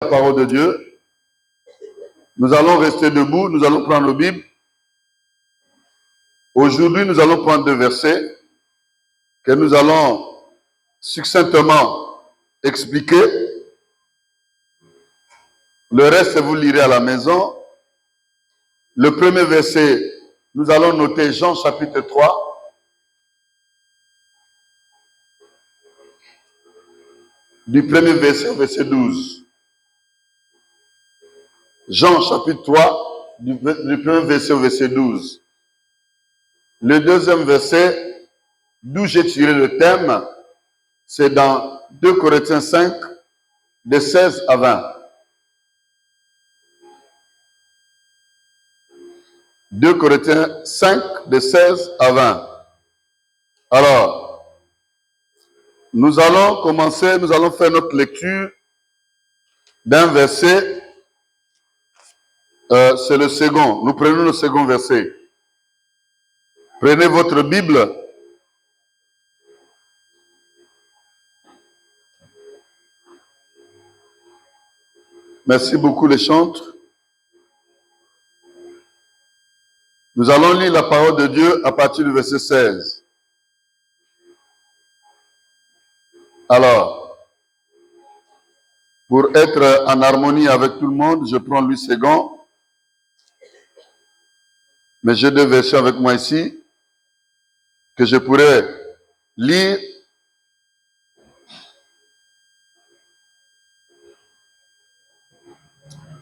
La parole de Dieu. Nous allons rester debout, nous allons prendre la Bible. Aujourd'hui, nous allons prendre deux versets que nous allons succinctement expliquer. Le reste, vous lirez à la maison. Le premier verset, nous allons noter Jean chapitre 3. Du premier verset au verset 12. Jean chapitre 3, du premier verset au verset 12. Le deuxième verset, d'où j'ai tiré le thème, c'est dans 2 Corinthiens 5, de 16 à 20. 2 Corinthiens 5, de 16 à 20. Alors, nous allons commencer, nous allons faire notre lecture d'un verset. C'est le second. Nous prenons le second verset. Prenez votre Bible. Merci beaucoup les chantres. Nous allons lire la parole de Dieu à partir du verset 16. Alors, pour être en harmonie avec tout le monde, je prends Louis II. Mais j'ai deux versions avec moi ici que je pourrais lire.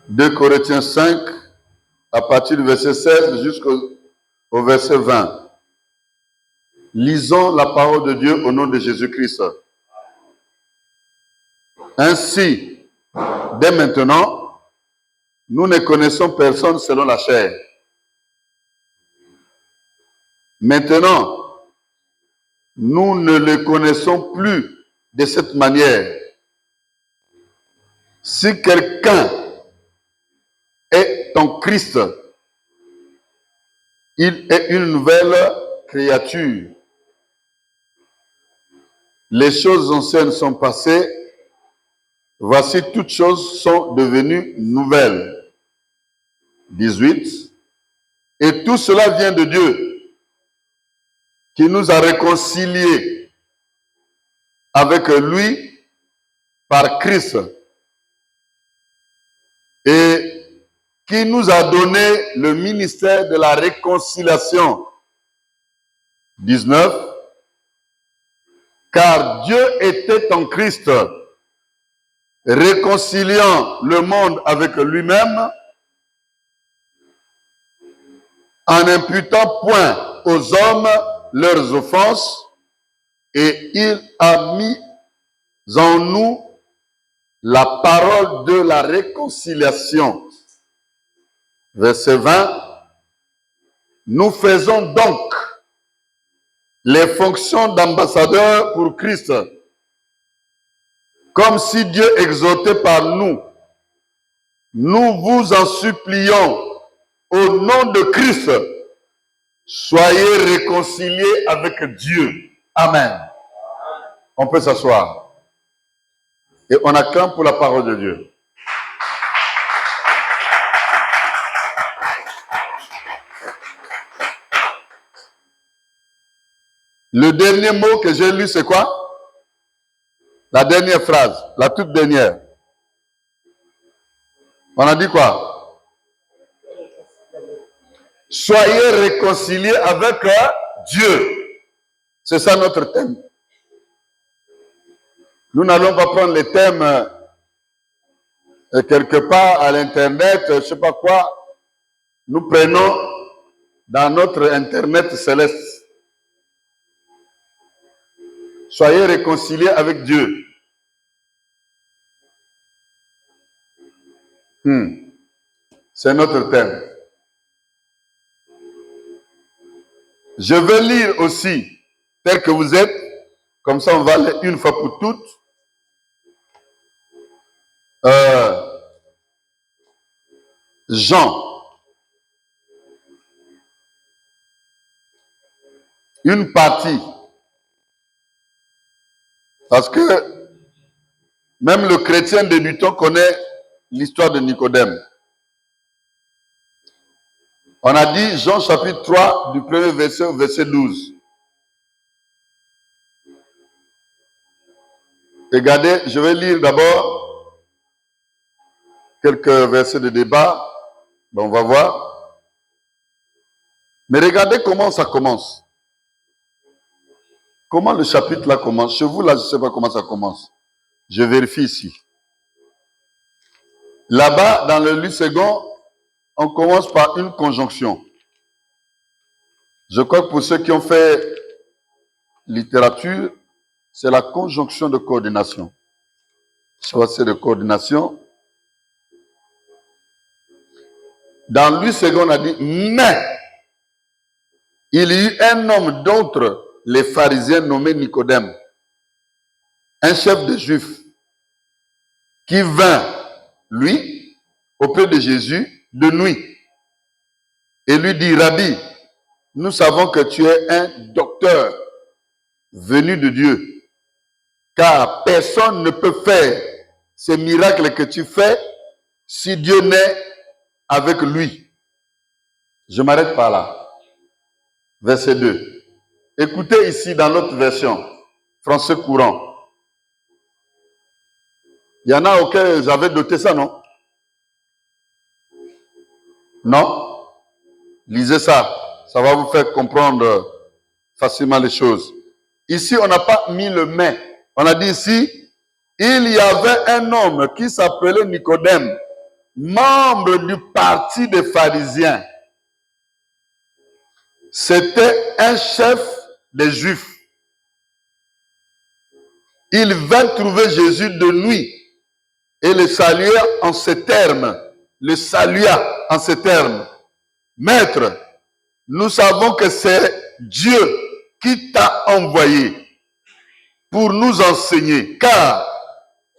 « 2 Corinthiens 5, à partir du verset 16 jusqu'au verset 20. Lisons la parole de Dieu au nom de Jésus-Christ. Ainsi, dès maintenant, nous ne connaissons personne selon la chair. Maintenant, nous ne le connaissons plus de cette manière. Si quelqu'un est en Christ, il est une nouvelle créature. Les choses anciennes sont passées, voici toutes choses sont devenues nouvelles. 18. Et tout cela vient de Dieu, qui nous a réconciliés avec lui par Christ et qui nous a donné le ministère de la réconciliation. 19. Car Dieu était en Christ, réconciliant le monde avec lui-même, en n'imputant point aux hommes leurs offenses, et il a mis en nous la parole de la réconciliation. Verset 20. Nous faisons donc les fonctions d'ambassadeurs pour Christ, comme si Dieu exhortait par nous. Nous vous en supplions, au nom de Christ, soyez réconciliés avec Dieu. Amen. On peut s'asseoir. Et on acclame pour la parole de Dieu. Le dernier mot que j'ai lu, c'est quoi? La dernière phrase, la toute dernière. On a dit quoi? Soyez réconciliés avec Dieu. C'est ça notre thème. Nous n'allons pas prendre les thèmes quelque part à l'internet, je ne sais pas quoi. Nous prenons dans notre internet céleste. Soyez réconciliés avec Dieu. C'est notre thème. Je vais lire aussi, tel que vous êtes, comme ça on va lire une fois pour toutes. Jean. Une partie. Parce que même le chrétien débutant connaît l'histoire de Nicodème. On a dit Jean chapitre 3 du premier verset au verset 12. Regardez, je vais lire d'abord quelques versets de débat. Ben, on va voir. Mais regardez comment ça commence. Comment le chapitre là commence. Chez vous là, je ne sais pas comment ça commence. Je vérifie ici. Là-bas, dans le livre second, on commence par une conjonction. Je crois que pour ceux qui ont fait littérature, c'est la conjonction de coordination. Soit c'est de coordination. Dans le livre second, on a dit, mais il y eut un homme d'entre les pharisiens nommé Nicodème, un chef des Juifs, qui vint, lui, auprès de Jésus, de nuit, et lui dit, Rabbi, nous savons que tu es un docteur venu de Dieu, car personne ne peut faire ces miracles que tu fais si Dieu n'est avec lui. Je m'arrête par là. Verset 2. Écoutez ici dans l'autre version, français courant. Il y en a auxquels j'avais doté ça, non? Non? Lisez ça. Ça va vous faire comprendre facilement les choses. Ici, on n'a pas mis le mais. On a dit ici, il y avait un homme qui s'appelait Nicodème, membre du parti des pharisiens. C'était un chef des Juifs. Il vint trouver Jésus de nuit et le salua en ces termes. Le salua en ces termes. Maître, nous savons que c'est Dieu qui t'a envoyé pour nous enseigner, car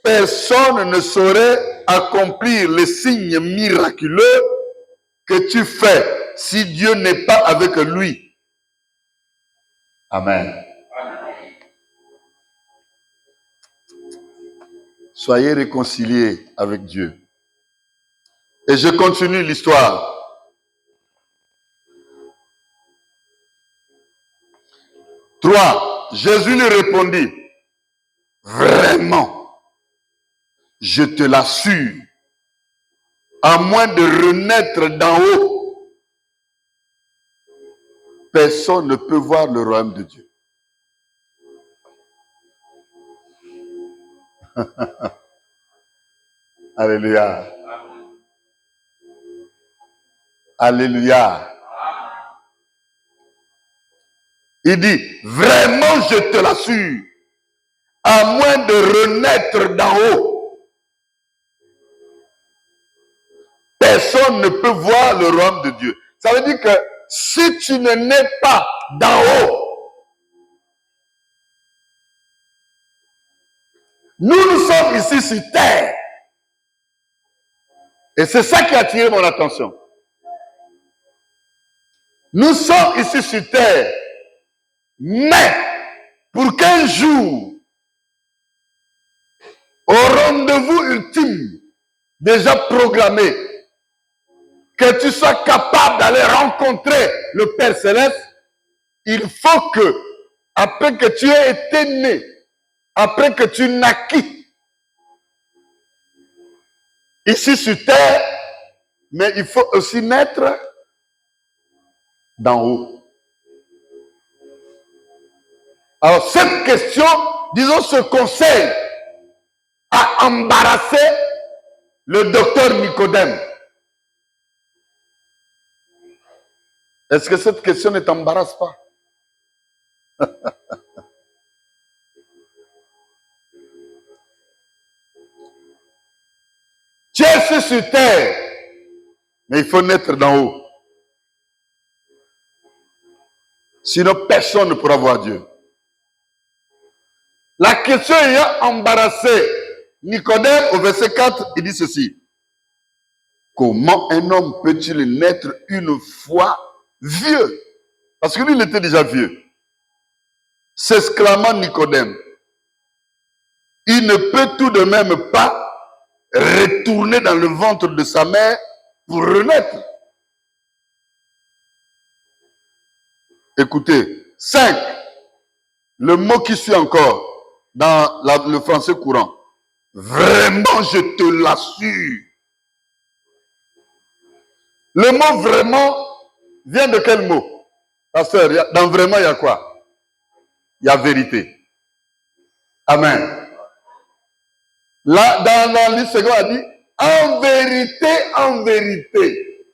personne ne saurait accomplir les signes miraculeux que tu fais si Dieu n'est pas avec lui. Amen. Soyez réconciliés avec Dieu. Et je continue l'histoire. Trois, Jésus lui répondit, vraiment, je te l'assure, à moins de renaître d'en haut, personne ne peut voir le royaume de Dieu. Alléluia. Alléluia. Il dit, vraiment, je te l'assure, à moins de renaître d'en haut, personne ne peut voir le royaume de Dieu. Ça veut dire que si tu ne nais pas d'en haut, nous sommes ici sur terre. Et c'est ça qui a attiré mon attention. Nous sommes ici sur terre. Mais, pour qu'un jour, au rendez-vous ultime, déjà programmé, que tu sois capable d'aller rencontrer le Père Céleste, il faut que, après que tu aies été né, après que tu naquis, ici sur terre, mais il faut aussi naître d'en haut. Alors cette question, disons ce conseil, a embarrassé le docteur Nicodème. Est-ce que cette question ne t'embarrasse pas? Tu es sur terre, mais il faut naître d'en haut. Sinon, personne ne pourra voir Dieu. La question ayant embarrassé Nicodème au verset 4, il dit ceci. Comment un homme peut-il naître une fois vieux? Parce que lui, il était déjà vieux. S'exclamant Nicodème, il ne peut tout de même pas retourner dans le ventre de sa mère pour renaître. Écoutez, 5. Le mot qui suit encore dans le français courant. Vraiment, je te l'assure. Le mot vraiment vient de quel mot? Pasteur, dans vraiment, il y a quoi? Il y a vérité. Amen. Là, dans le livre second, il dit, en vérité,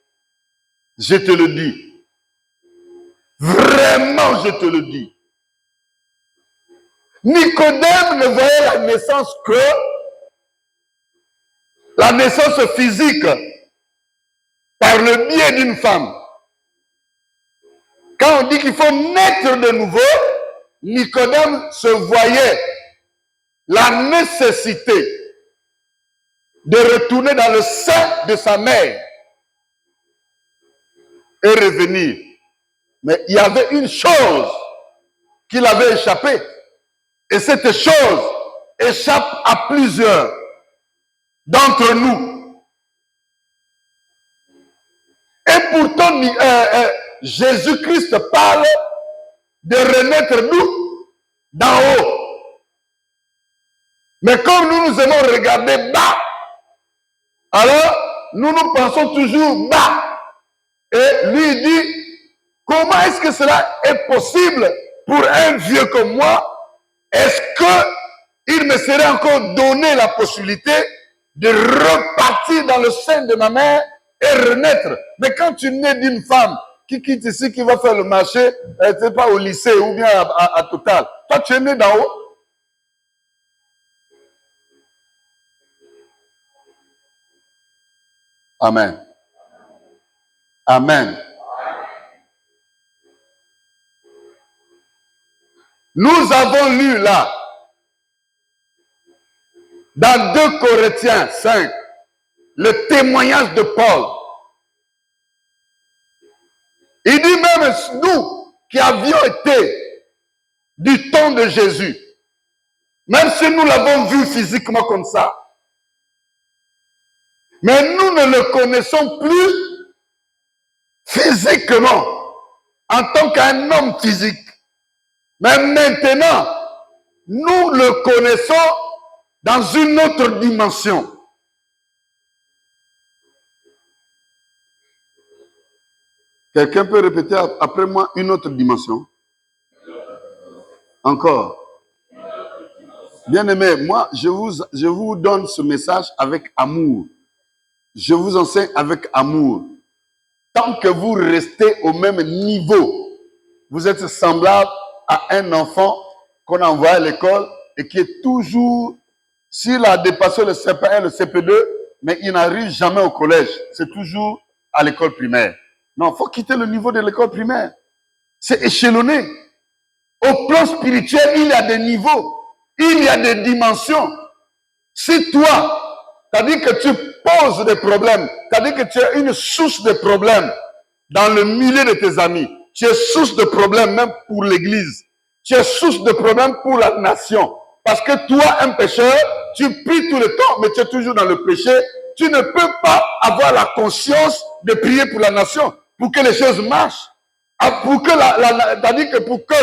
je te le dis. Vraiment, je te le dis. Nicodème ne voyait la naissance que la naissance physique par le biais d'une femme. Quand on dit qu'il faut naître de nouveau, Nicodème se voyait la nécessité de retourner dans le sein de sa mère et revenir. Mais il y avait une chose qu'il avait échappé. Et cette chose échappe à plusieurs d'entre nous. Et pourtant, Jésus-Christ parle de renaître nous d'en haut. Mais comme nous aimons regarder bas, alors nous pensons toujours bas. Et lui dit, comment est-ce que cela est possible pour un vieux comme moi? Est-ce qu'il me serait encore donné la possibilité de repartir dans le sein de ma mère et renaître? Mais quand tu nais d'une femme qui quitte ici, qui va faire le marché, c'est pas au lycée ou bien à Total. Toi, tu es né d'en haut. Amen. Amen. Nous avons lu là, dans 2 Corinthiens 5, le témoignage de Paul. Il dit même nous qui avions été du temps de Jésus, même si nous l'avons vu physiquement comme ça, mais nous ne le connaissons plus physiquement en tant qu'un homme physique. Mais maintenant, nous le connaissons dans une autre dimension. Quelqu'un peut répéter après moi une autre dimension? Encore. Bien-aimés, moi, je vous donne ce message avec amour. Je vous enseigne avec amour. Tant que vous restez au même niveau, vous êtes semblable à un enfant qu'on envoie à l'école et qui est toujours, s'il a dépassé le CP1, le CP2, mais il n'arrive jamais au collège. C'est toujours à l'école primaire. Non, il faut quitter le niveau de l'école primaire. C'est échelonné. Au plan spirituel, il y a des niveaux. Il y a des dimensions. Si toi, c'est-à-dire que tu poses des problèmes, c'est-à-dire que tu es une source de problèmes dans le milieu de tes amis, tu es source de problèmes même pour l'église, tu es source de problèmes pour la nation. Parce que toi, un pécheur, tu pries tout le temps, mais tu es toujours dans le péché. Tu ne peux pas avoir la conscience de prier pour la nation, pour que les choses marchent. Pour que c'est-à-dire que pour que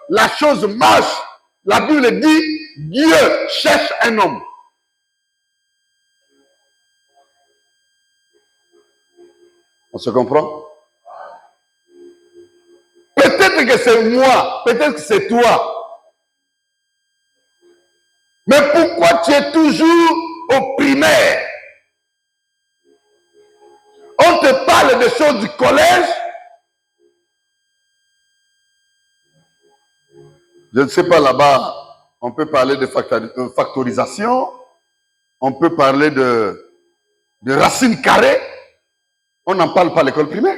la chose marche, la Bible dit, Dieu cherche un homme. On se comprend? Peut-être que c'est moi, peut-être que c'est toi. Mais pourquoi tu es toujours au primaire? On te parle des choses du collège. Je ne sais pas, là-bas, on peut parler de factorisation, on peut parler de racines carrées. On n'en parle pas à l'école primaire.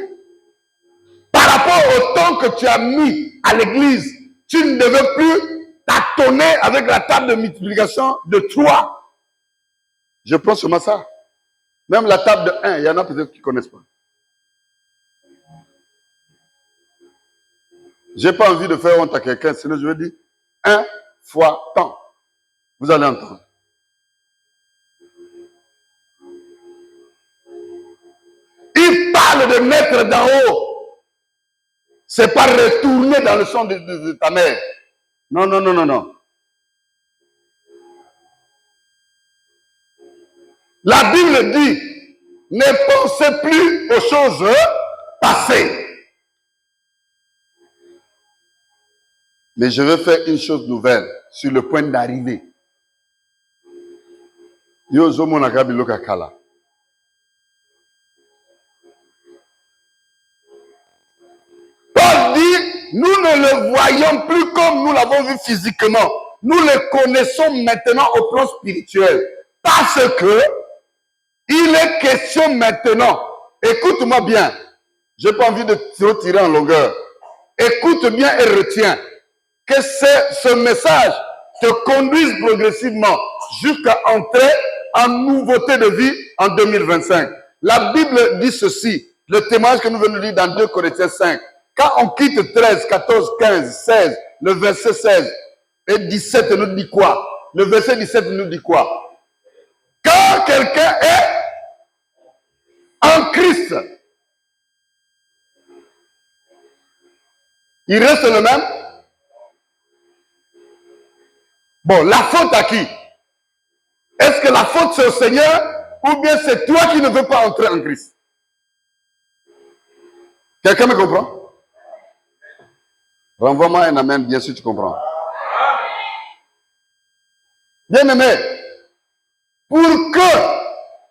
Par rapport au temps que tu as mis à l'église, tu ne devais plus tâtonner avec la table de multiplication de 3. Je pense seulement ça. Même la table de 1, il y en a peut-être qui ne connaissent pas. Je n'ai pas envie de faire honte à quelqu'un, sinon je vais dire 1 fois tant. Vous allez entendre. l'acte de naître d'en haut, c'est pas retourner dans le sang de ta mère. Non, non, non, non, non. La Bible dit, ne pensez plus aux choses passées. Mais je veux faire une chose nouvelle sur le point d'arriver. Paul dit, nous ne le voyons plus comme nous l'avons vu physiquement. Nous le connaissons maintenant au plan spirituel. Parce que il est question maintenant. Écoute-moi bien. Je n'ai pas envie de te retirer en longueur. Écoute bien et retiens que ce message te conduise progressivement jusqu'à entrer en nouveauté de vie en 2025. La Bible dit ceci, le témoignage que nous venons de lire dans 2 Corinthiens 5. Quand on quitte 13, 14, 15, 16, le verset 16 et 17 nous dit quoi? Le verset 17 nous dit quoi? Quand quelqu'un est en Christ, il reste le même. Bon, la faute à qui? Est-ce que la faute c'est au Seigneur ou bien c'est toi qui ne veux pas entrer en Christ? Quelqu'un me comprend? Renvoie-moi un amen, bien sûr tu comprends. Bien aimé, pour que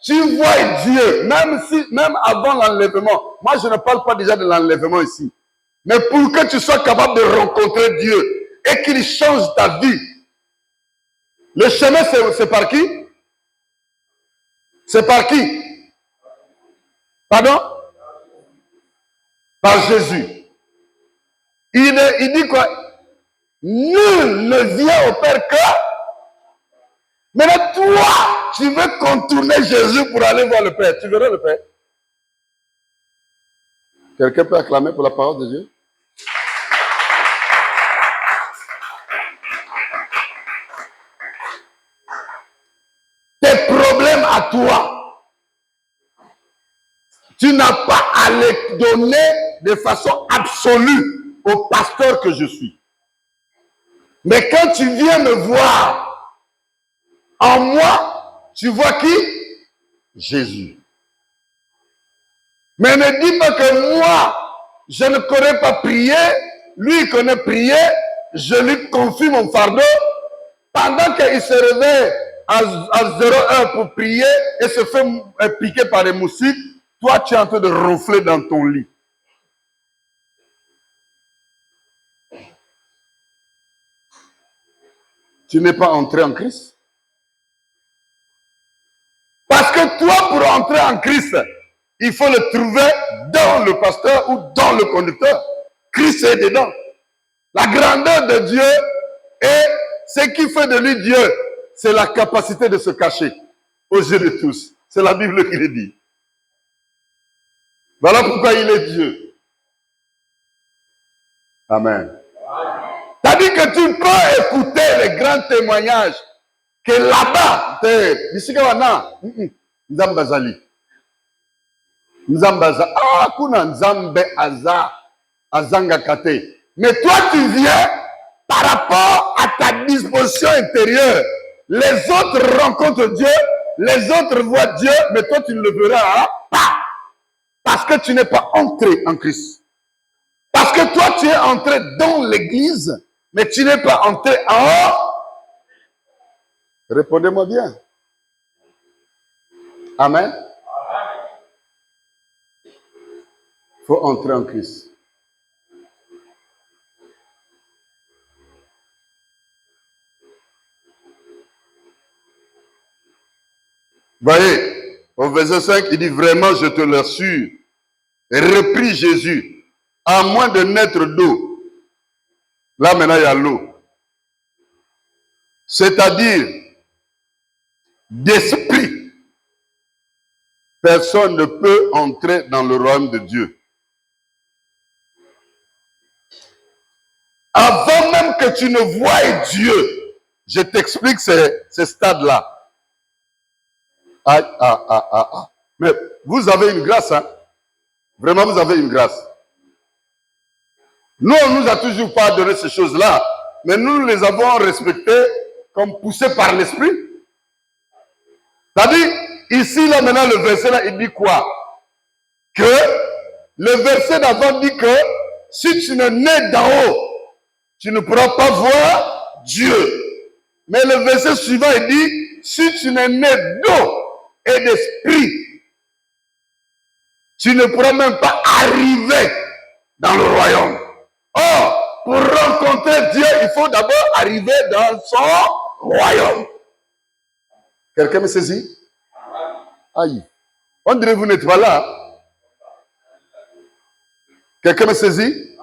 tu vois Dieu, même avant l'enlèvement, moi je ne parle pas déjà de l'enlèvement ici, mais pour que tu sois capable de rencontrer Dieu et qu'il change ta vie, le chemin c'est par qui? C'est par qui? Pardon? Par Jésus. Il dit quoi? Nul ne vient au Père que. Maintenant, toi, tu veux contourner Jésus pour aller voir le Père. Tu verras le Père. Quelqu'un peut acclamer pour la parole de Dieu? Tes problèmes à toi, tu n'as pas à les donner de façon absolue au pasteur que je suis. Mais quand tu viens me voir, en moi, tu vois qui? Jésus. Mais ne dis pas que moi, je ne connais pas prier, lui il connaît prier, je lui confie mon fardeau, pendant qu'il se réveille à 0h pour prier et se fait piquer par les moustiques, toi tu es en train de ronfler dans ton lit. Tu n'es pas entré en Christ. Parce que toi, pour entrer en Christ, il faut le trouver dans le pasteur ou dans le conducteur. Christ est dedans. La grandeur de Dieu et ce qui fait de lui Dieu, c'est la capacité de se cacher aux yeux de tous. C'est la Bible qui le dit. Voilà pourquoi il est Dieu. Amen. C'est-à-dire que tu peux écouter les grands témoignages que là-bas, ici Nzambazali. Nzambaza. Ah, kuna Nzambe Azanga Kate. Mais toi, tu viens par rapport à ta disposition intérieure. Les autres rencontrent Dieu, les autres voient Dieu, mais toi, tu ne le verras pas. Parce que tu n'es pas entré en Christ. Parce que toi, tu es entré dans l'église, mais tu n'es pas entré en haut. Répondez-moi bien. Amen. Il faut entrer en Christ. Voyez, au verset 5, il dit vraiment, je te l'assure, reprit Jésus, à moins de naître d'eau. Là maintenant, il y a l'eau. C'est-à-dire, d'esprit. Personne ne peut entrer dans le royaume de Dieu. Avant même que tu ne voies Dieu, je t'explique ces stades-là. Mais vous avez une grâce, hein? Vraiment, vous avez une grâce. Nous, on ne nous a toujours pas donné ces choses-là, mais nous les avons respectées comme poussées par l'esprit. C'est-à-dire, ici, là, maintenant, le verset là, il dit quoi? Que le verset d'avant dit que si tu ne nais d'en haut, tu ne pourras pas voir Dieu. Mais le verset suivant, il dit, si tu ne nais d'eau et d'esprit, tu ne pourras même pas arriver dans le royaume. Or, pour rencontrer Dieu, il faut d'abord arriver dans son royaume. Quelqu'un me saisit? Aïe. On dirait que vous n'êtes pas là. Quelqu'un me saisit?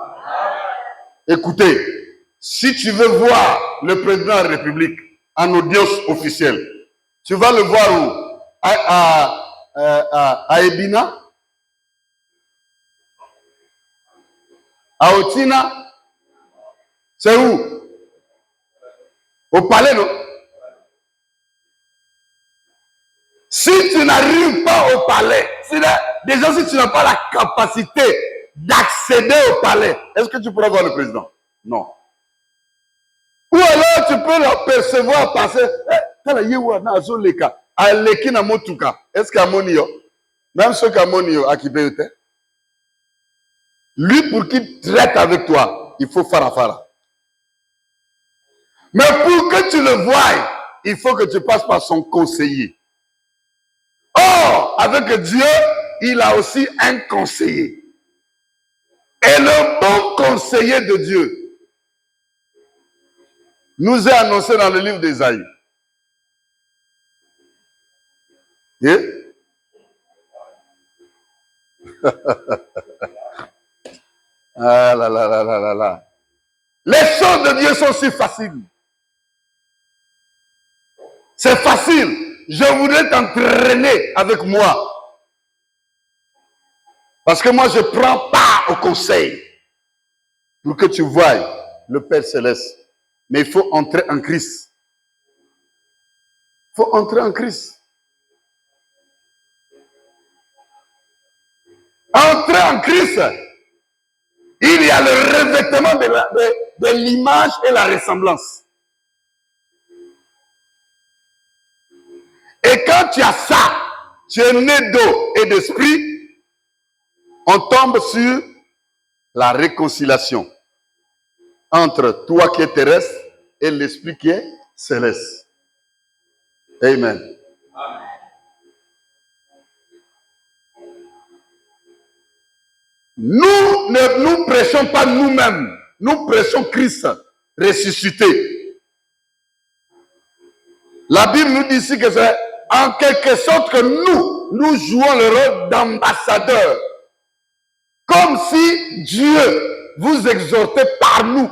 Écoutez, si tu veux voir le président de la République en audience officielle, tu vas le voir où? À Ebina? À Otina? C'est où? Au palais, non? Si tu n'arrives pas au palais, déjà si tu n'as pas la capacité d'accéder au palais, est-ce que tu pourras voir le président? Non. Ou alors tu peux l'apercevoir passer. Est-ce qu'à Monio, même ceux qu'à Monio, à Kibéote, lui pour qu'il traite avec toi, il faut farafara. Mais pour que tu le voies, il faut que tu passes par son conseiller. Or, avec Dieu, il a aussi un conseiller. Et le bon conseiller de Dieu nous est annoncé dans le livre d'Ésaïe. Et ah là là là là là là. Les choses de Dieu sont si faciles. C'est facile. Je voudrais t'entraîner avec moi. Parce que moi, je prends part au conseil. Pour que tu voies le Père Céleste. Mais il faut entrer en Christ. Il faut entrer en Christ. Entrer en Christ. Il y a le revêtement de l'image et la ressemblance. Et quand tu as ça, tu es né d'eau et d'esprit, on tombe sur la réconciliation entre toi qui es terrestre et l'esprit qui est céleste. Amen. Nous ne nous prêchons pas nous-mêmes, nous prêchons Christ ressuscité. La Bible nous dit ici que c'est en quelque sorte que nous jouons le rôle d'ambassadeur. Comme si Dieu vous exhortait par nous.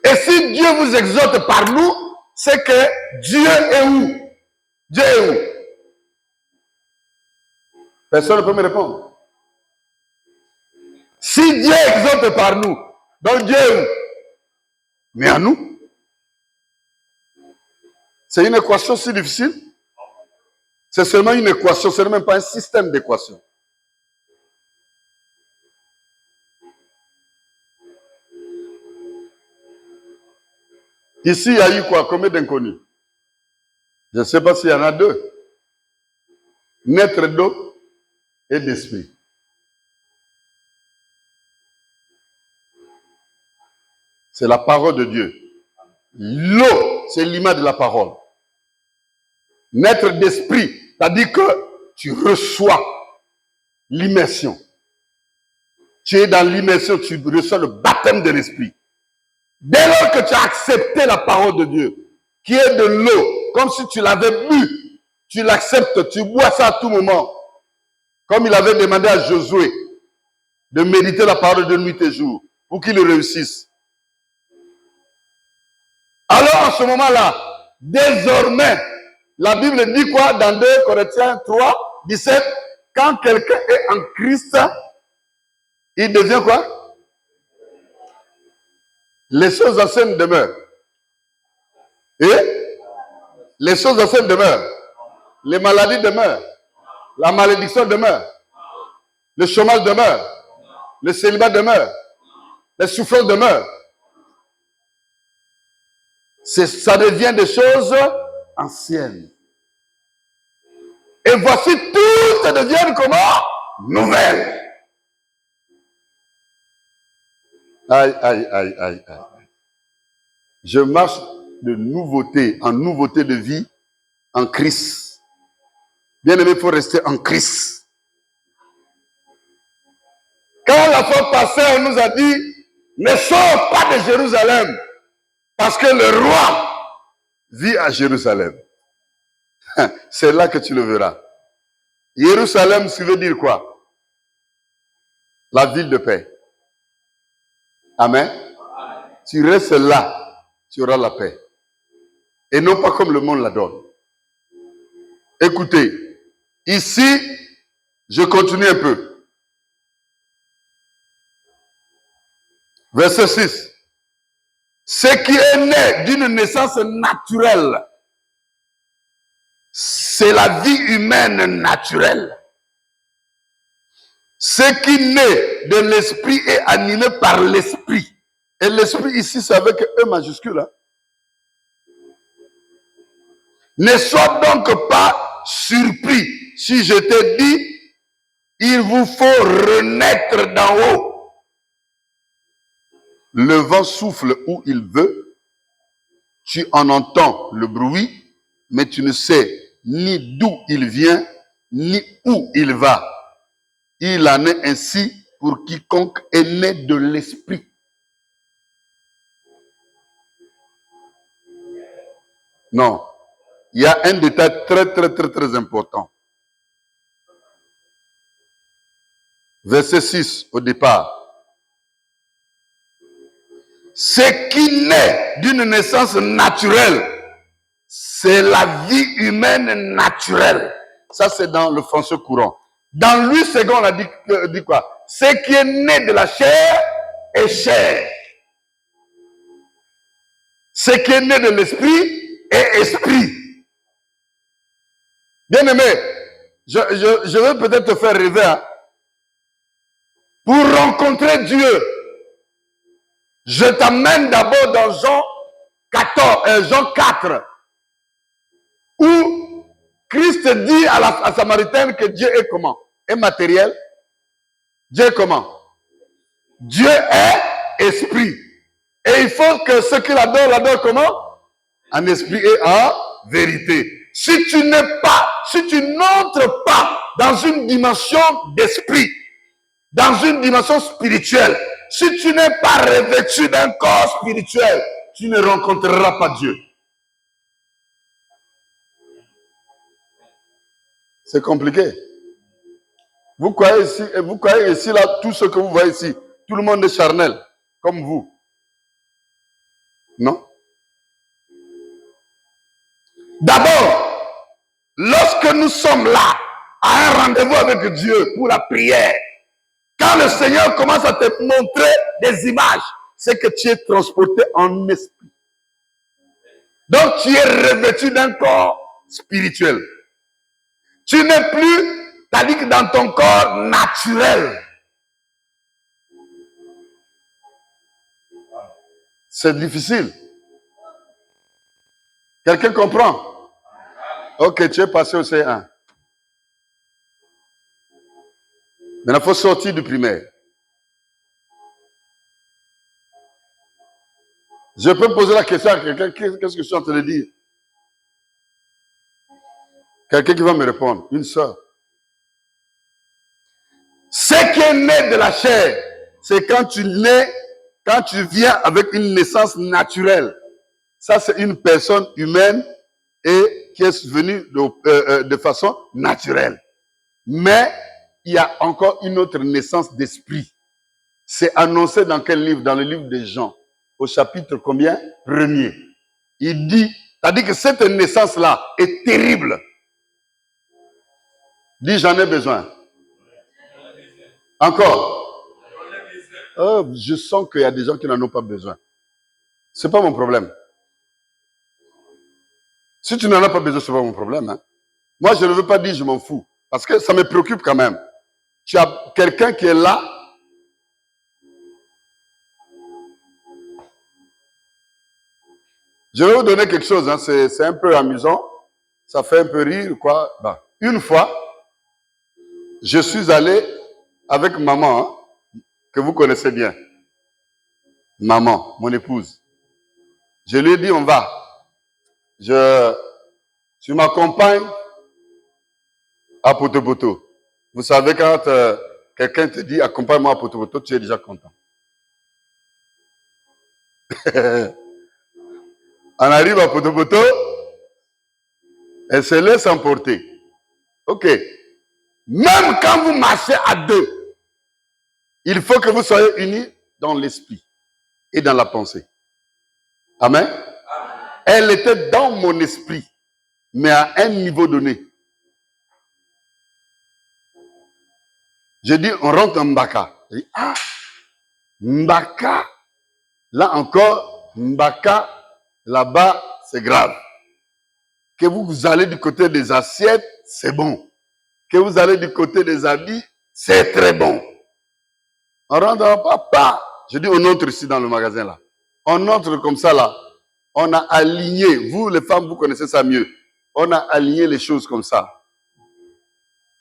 Et si Dieu vous exhorte par nous, c'est que Dieu est où? Dieu est où? Personne ne peut me répondre. Si Dieu exhorte par nous, donc Dieu est où? Mais à nous. C'est une équation si difficile. C'est seulement une équation, ce n'est même pas un système d'équations. Ici, il y a eu quoi? Combien d'inconnus? Je ne sais pas s'il y en a deux. Naître d'eau et d'esprit. C'est la parole de Dieu. L'eau, c'est l'image de la parole. Naître d'esprit, c'est-à-dire que tu reçois l'immersion. Tu es dans l'immersion, tu reçois le baptême de l'esprit. Dès lors que tu as accepté la parole de Dieu, qui est de l'eau, comme si tu l'avais bu, tu l'acceptes, tu bois ça à tout moment. Comme il avait demandé à Josué de méditer la parole de nuit et jour pour qu'il réussisse. Alors en ce moment-là, désormais, la Bible dit quoi dans 2 Corinthiens 3, 17, quand quelqu'un est en Christ, il devient quoi? Les choses anciennes demeurent. Et les choses anciennes demeurent. Les maladies demeurent. La malédiction demeure. Le chômage demeure. Le célibat demeure. Les souffrances demeurent. Ça devient des choses anciennes. Et voici, toutes deviennent comment? Nouvelles. Aïe, aïe, aïe, aïe, aïe. Je marche de nouveauté en nouveauté de vie en Christ. Bien aimé, il faut rester en Christ. Quand la fois passée, on nous a dit, ne sors pas de Jérusalem, parce que le roi vit à Jérusalem. C'est là que tu le verras. Jérusalem, ça veut dire quoi? La ville de paix. Amen. Tu restes là, tu auras la paix. Et non pas comme le monde la donne. Écoutez, ici, je continue un peu. Verset 6. Ce qui est né d'une naissance naturelle, c'est la vie humaine naturelle. Ce qui naît de l'esprit est animé par l'esprit. Et l'esprit ici, c'est avec E majuscule. Hein? Ne sois donc pas surpris si je te dis, il vous faut renaître d'en haut. Le vent souffle où il veut, tu en entends le bruit, mais tu ne sais ni d'où il vient, ni où il va. Il en est ainsi pour quiconque est né de l'esprit. Non, il y a un détail très important. Verset 6 au départ. Ce qui naît d'une naissance naturelle, c'est la vie humaine naturelle. Ça, c'est dans le français courant. Dans Louis II, on a dit quoi? Ce qui est né de la chair est chair. Ce qui est né de l'esprit est esprit. Bien aimé, je vais peut-être te faire rêver. Hein? Pour rencontrer Dieu, je t'amène d'abord dans Jean 4, où Christ dit à la Samaritaine que Dieu est comment? Est matériel. Dieu est comment? Dieu est esprit. Et il faut que ceux qui l'adorent comment? En esprit et en vérité. Si tu n'entres pas dans une dimension d'esprit, dans une dimension spirituelle, si tu n'es pas revêtu d'un corps spirituel, tu ne rencontreras pas Dieu. C'est compliqué. Vous croyez ici, là, tout ce que vous voyez ici, tout le monde est charnel, comme vous. Non. D'abord, lorsque nous sommes là, à un rendez-vous avec Dieu pour la prière, quand le Seigneur commence à te montrer des images, c'est que tu es transporté en esprit. Donc, tu es revêtu d'un corps spirituel. Tu n'es plus, c'est-à-dire que dans ton corps naturel. C'est difficile. Quelqu'un comprend? Ok, tu es passé au C1. Maintenant, il faut sortir du primaire. Je peux poser la question à quelqu'un, qu'est-ce que je suis en train de dire? Quelqu'un qui va me répondre, une sœur. Ce qui est né de la chair, c'est quand tu viens avec une naissance naturelle. Ça, c'est une personne humaine et qui est venue de façon naturelle. Mais il y a encore une autre naissance d'esprit. C'est annoncé dans quel livre? Dans le livre de Jean, au chapitre combien? 1er. Il dit, c'est-à-dire que cette naissance-là est terrible. Dis, j'en ai besoin. Encore. Oh, je sens qu'il y a des gens qui n'en ont pas besoin. Ce n'est pas mon problème. Si tu n'en as pas besoin, ce n'est pas mon problème. Hein. Moi, je ne veux pas dire je m'en fous. Parce que ça me préoccupe quand même. Tu as quelqu'un qui est là. Je vais vous donner quelque chose, hein. C'est un peu amusant. Ça fait un peu rire, quoi. Ben, une fois, je suis allé avec maman, hein, que vous connaissez bien. Maman, mon épouse. Je lui ai dit, on va. Tu m'accompagnes à Poto-Poto. Vous savez, quand quelqu'un te dit, accompagne-moi à Poto-Poto, tu es déjà content. On arrive à Poto-Poto, elle se laisse emporter. Ok. Même quand vous marchez à deux, il faut que vous soyez unis dans l'esprit et dans la pensée. Amen. Elle était dans mon esprit, mais à un niveau donné. J'ai dit, on rentre en Mbaka. J'ai dit, ah, Mbaka, là encore, Mbaka, là-bas, c'est grave. Que vous allez du côté des assiettes, c'est bon. Que vous allez du côté des habits, c'est très bon. On rentre en papa. Je dis, on entre ici dans le magasin là. On entre comme ça là. On a aligné, vous les femmes, vous connaissez ça mieux. On a aligné les choses comme ça.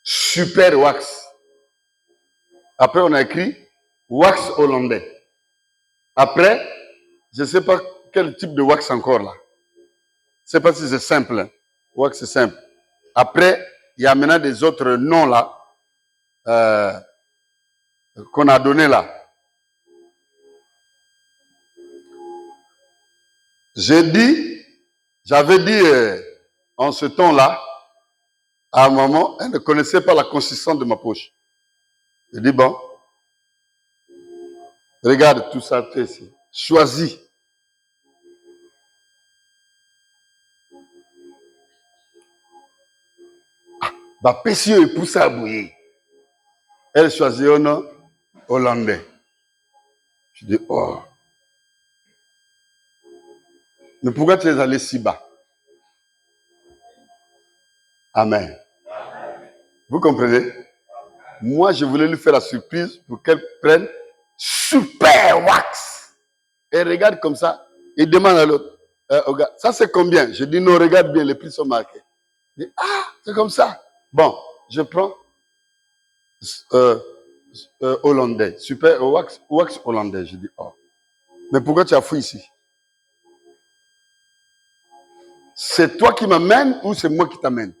Super wax. Après, on a écrit wax hollandais. Après, je ne sais pas quel type de wax encore là. Je ne sais pas si c'est simple. Hein. Wax, c'est simple. Après, il y a maintenant des autres noms là qu'on a donné là. J'avais dit en ce temps-là, à un moment, elle ne connaissait pas la consistance de ma poche. J'ai dit, bon, regarde tout ça, ici. Choisis. Bah, Pessio et poussé à bouillir. Elle choisit un nom hollandais. Je dis, oh. Mais pourquoi tu es allé si bas? Amen. Vous comprenez? Moi, je voulais lui faire la surprise pour qu'elle prenne super wax. Et regarde comme ça. Il demande à l'autre, au gars, ça c'est combien? Je dis, non, regarde bien, les prix sont marqués. Il dit, ah, c'est comme ça. Bon, je prends hollandais, super wax hollandais. Je dis, oh. Mais pourquoi tu as fouillé ici? C'est toi qui m'amènes ou c'est moi qui t'amène?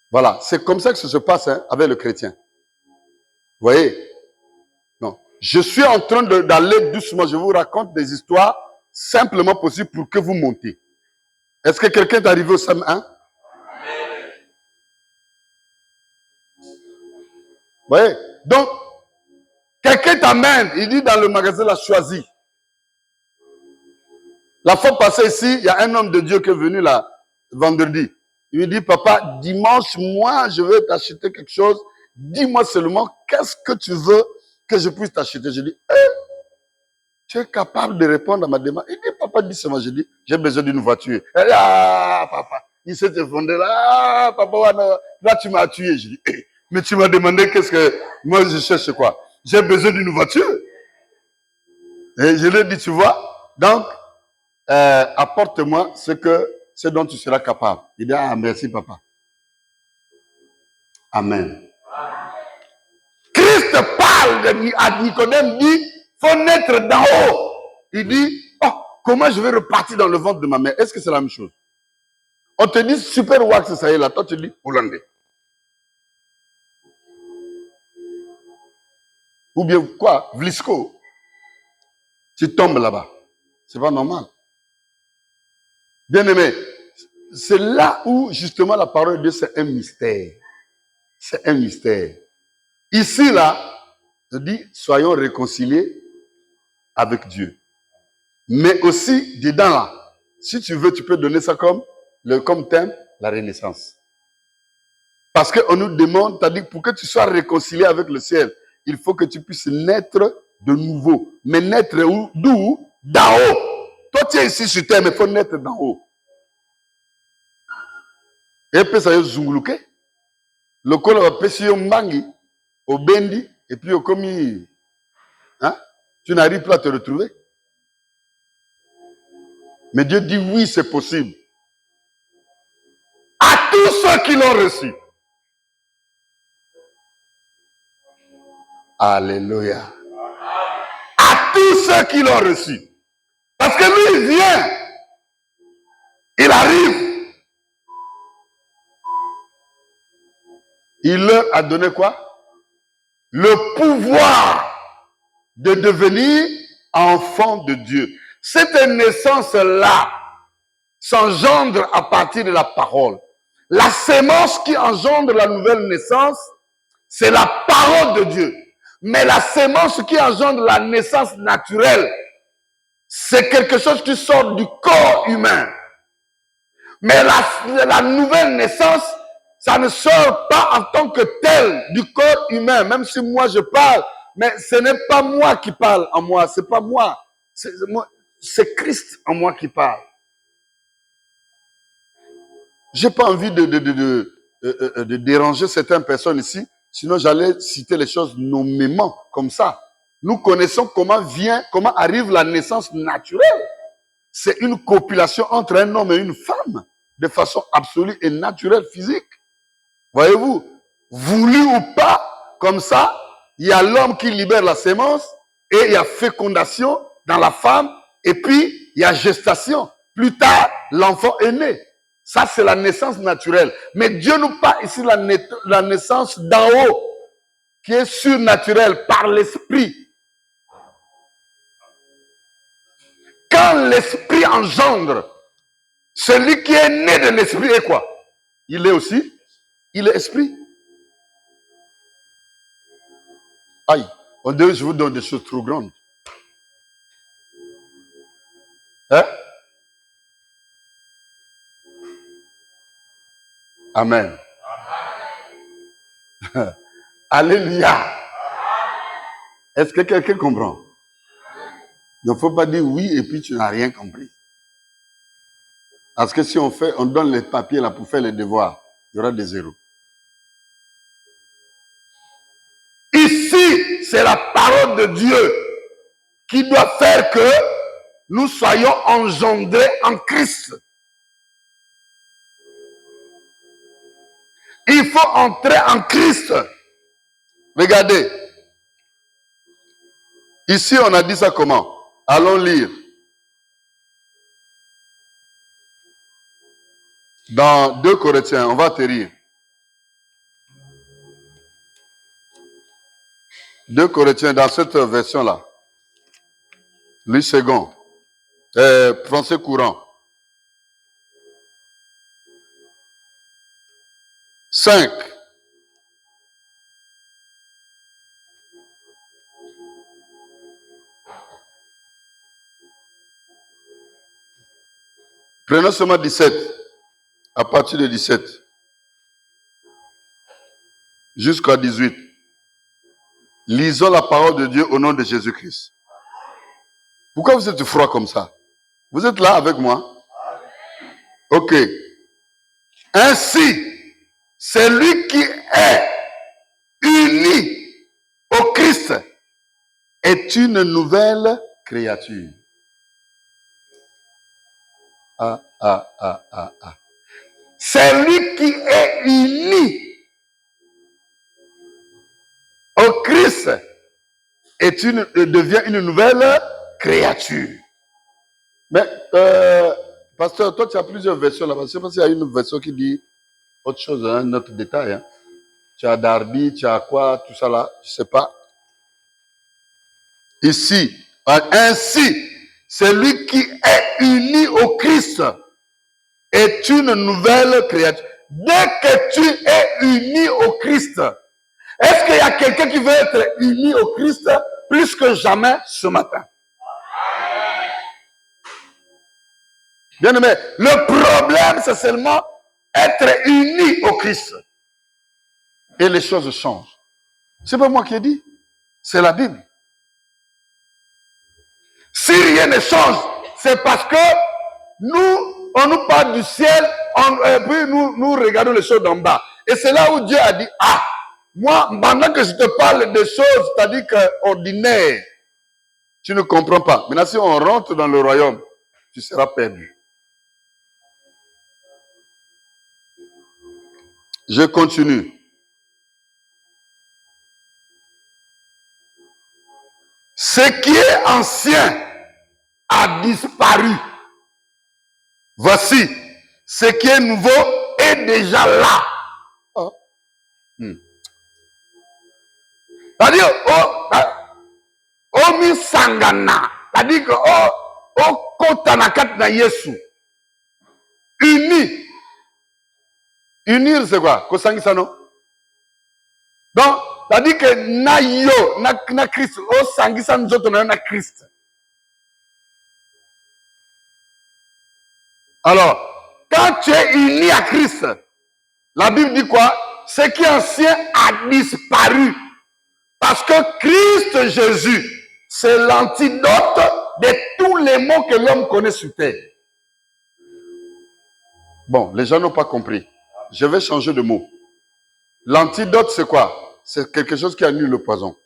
Voilà, c'est comme ça que ça se passe hein, avec le chrétien. Vous voyez? Non. Je suis en train d'aller doucement. Je vous raconte des histoires simplement possibles pour que vous montez. Est-ce que quelqu'un est arrivé au SAM 1? Vous voyez? Donc, quelqu'un t'amène, il dit dans le magasin, la choisi. La fois passée ici, il y a un homme de Dieu qui est venu là, vendredi. Il lui dit, papa, dimanche, moi, je veux t'acheter quelque chose. Dis-moi seulement, qu'est-ce que tu veux que je puisse t'acheter? Je dis, tu es capable de répondre à ma demande. Il dit, papa, dis seulement. Je dis, j'ai besoin d'une voiture. Elle dit, ah, papa, il s'est effondré là. Ah, papa, là, tu m'as tué. Je dis, mais tu m'as demandé qu'est-ce que moi je cherche quoi? J'ai besoin d'une voiture. Et je lui ai dit, tu vois, donc, apporte-moi ce dont tu seras capable. Il dit, ah, merci, papa. Amen. Christ parle à Nicodème, dit, faut naître d'en haut. Il dit, oh, comment je vais repartir dans le ventre de ma mère? Est-ce que c'est la même chose? On te dit super wax, ça y est là. Toi, tu dis hollandais. Ou bien quoi? Vlisco. Tu tombes là-bas. C'est pas normal. Bien aimé, c'est là où justement la parole de Dieu, c'est un mystère. C'est un mystère. Ici, là, je dis, soyons réconciliés avec Dieu. Mais aussi, dedans là, si tu veux, tu peux donner ça comme thème, la renaissance. Parce qu'on nous demande, t'as dit, pour que tu sois réconcilié avec le ciel, il faut que tu puisses naître de nouveau. Mais naître où? D'où? D'en haut. Toi, tu es ici sur terre, mais il faut naître d'en haut. Et puis ça y est, zunguluke. Lokola va pesi yo mbangi, au bendi, et puis au commis, hein? Tu n'arrives plus à te retrouver. Mais Dieu dit oui, c'est possible. À tous ceux qui l'ont reçu. Alléluia. À tous ceux qui l'ont reçu. Parce que lui, il vient. Il arrive. Il leur a donné quoi? Le pouvoir de devenir enfant de Dieu. Cette naissance-là s'engendre à partir de la parole. La sémence qui engendre la nouvelle naissance, c'est la parole de Dieu. Mais la sémence qui engendre la naissance naturelle, c'est quelque chose qui sort du corps humain. Mais la nouvelle naissance, ça ne sort pas en tant que tel du corps humain, même si moi je parle. Mais ce n'est pas moi qui parle en moi, c'est pas moi. C'est Christ en moi qui parle. J'ai pas envie de déranger certaines personnes ici, sinon j'allais citer les choses nommément, comme ça. Nous connaissons comment arrive la naissance naturelle. C'est une copulation entre un homme et une femme, de façon absolue et naturelle, physique. Voyez-vous, voulu ou pas, comme ça, il y a l'homme qui libère la sémence, et il y a fécondation dans la femme, et puis il y a gestation. Plus tard, l'enfant est né. Ça, c'est la naissance naturelle. Mais Dieu nous parle ici de la naissance d'en haut, qui est surnaturelle par l'esprit. Quand l'esprit engendre, celui qui est né de l'esprit est quoi? Il est aussi, il est esprit. Aïe, on dirait que je vous donne des choses trop grandes. Hein? Amen. Alléluia. Est-ce que quelqu'un comprend? Il ne faut pas dire oui et puis tu n'as rien compris. Parce que si on donne les papiers là pour faire les devoirs, il y aura des zéros. Ici, c'est la parole de Dieu qui doit faire que nous soyons engendrés en Christ. Il faut entrer en Christ. Regardez. Ici, on a dit ça comment? Allons lire. Dans 2 Corinthiens, on va atterrir. 2 Corinthiens, dans cette version-là. Louis second. Français courant. 5. Prenons seulement 17. À partir de 17. Jusqu'à 18. Lisons la parole de Dieu au nom de Jésus-Christ. Pourquoi vous êtes froid comme ça? Vous êtes là avec moi? Ok. Ainsi, celui qui est uni au Christ est une nouvelle créature. Celui qui est uni au Christ devient une nouvelle créature. Mais, pasteur, toi, tu as plusieurs versions là-bas. Je ne sais pas s'il y a une version qui dit autre chose, un autre détail. Hein. Tu as Darby, tu as quoi, tout ça là, je ne sais pas. Ici, ainsi, celui qui est uni au Christ est une nouvelle créature. Dès que tu es uni au Christ, est-ce qu'il y a quelqu'un qui veut être uni au Christ plus que jamais ce matin? Bien aimé, le problème, c'est seulement être uni au Christ. Et les choses changent. C'est pas moi qui ai dit, c'est la Bible. Si rien ne change, c'est parce que on nous parle du ciel, puis nous regardons les choses d'en bas. Et c'est là où Dieu a dit, ah, moi, pendant que je te parle de choses, c'est-à-dire qu'ordinaires, tu ne comprends pas. Maintenant, si on rentre dans le royaume, tu seras perdu. Je continue. Ce qui est ancien a disparu. Voici, ce qui est nouveau est déjà là. Oh. C'est-à-dire, mi sangana. C'est-à-dire que, kotanakat na Yesu. Uni. Unir, c'est quoi? Kosangisa, non? Donc, c'est-à-dire que na yo, na Christ, sangisa nous autres, na Christ. Alors, quand tu es uni à Christ, la Bible dit quoi? Ce qui est ancien a disparu. Parce que Christ Jésus, c'est l'antidote de tous les mots que l'homme connaît sur terre. Bon, les gens n'ont pas compris. Je vais changer de mot. L'antidote, c'est quoi? C'est quelque chose qui annule le poison.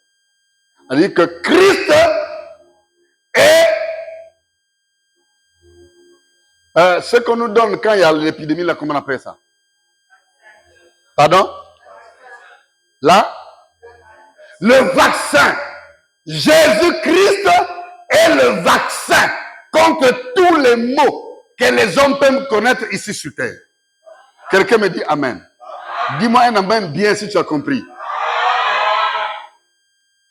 C'est-à-dire que Christ est ce qu'on nous donne quand il y a l'épidémie, là, comment on appelle ça? Pardon? Là? Le vaccin. Jésus-Christ est le vaccin contre tous les maux que les hommes peuvent connaître ici sur terre. Quelqu'un me dit Amen. Dis-moi un Amen bien si tu as compris.